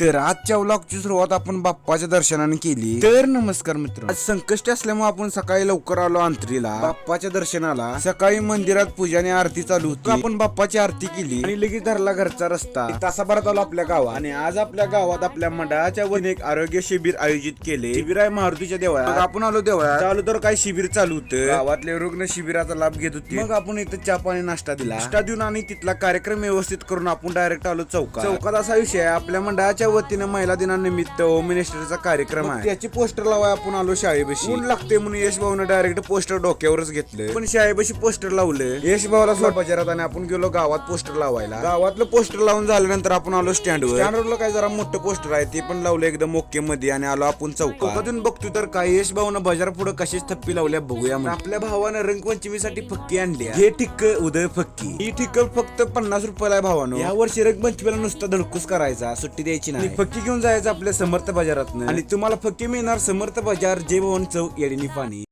तर आजच्या व्लॉगची सुरुवात आपण बाप्पाच्या दर्शनाने केली। तर नमस्कार मित्रांनो, आज संकष्टी असल्यामुळे आपण सकाळी लवकर आलो अंतरीला बाप्पाच्या दर्शनाला। सकाळी मंदिरात पूजा आणि आरती चालू होती, आपण बाप्पाची आरती केली आणि लगेच धरला घरचा रस्ता। तासाभरात आलो आपल्या गावात आणि आज आपल्या गावात आपल्या मंडळाच्या वतीने एक आरोग्य शिबिर आयोजित केले। शिबिर आहे मारुतीच्या देवळात। आपण आलो देवळात, चालू तर काही शिबिर चालू होतं, गावातले रुग्ण शिबिराचा लाभ घेत होते। मग आपण इथं चहा पाणी नाश्ता दिला, नाश्ता देऊन आणि तिथला कार्यक्रम व्यवस्थित करून आपण डायरेक्ट आलो चौकात। असा विषय आहे, आपल्या मंडळाच्या वतीने महिला दिनानिमित्त होम मिनिस्टरचा कार्यक्रम आहे, त्याची पोस्टर लावाय आपण आलो शाळेपाशी। ऊन लागते म्हणून यश भाऊने डायरेक्ट पोस्टर डोक्यावरच घेतलं, पण शाळेपाशी पोस्टर लावलं। यश भाऊला सोड बाजारात आणि आपण गेलो गावात पोस्टर लावायला। गावातलं पोस्टर लावून झाल्यानंतर आपण आलो स्टँडवर काय जरा मोठं पोस्टर आहे ते पण लावलं एकदम ओके मध्ये आणि आलो आपण चौकातून बघतो तर काय यश भाऊनं बाजार पुढे कशीच थप्पी लावल्या बघूया। आपल्या भावानं रंगपंचमीसाठी फक्की आणली, हे ठिक्क उदय फक्की। ही ठिक्क फक्त 50 रुपयाला आहे भावानं। या वर्षी रंगपंचमीला नुसता धडकूस करायचा, सुट्टी द्यायची नाही। फक्की घेऊन जायचं आपल्या समर्थ बाजारात आणि तुम्हाला फक्की मिळणार समर्थ बाजार, जय भवन चौक, येडीनी पाणी।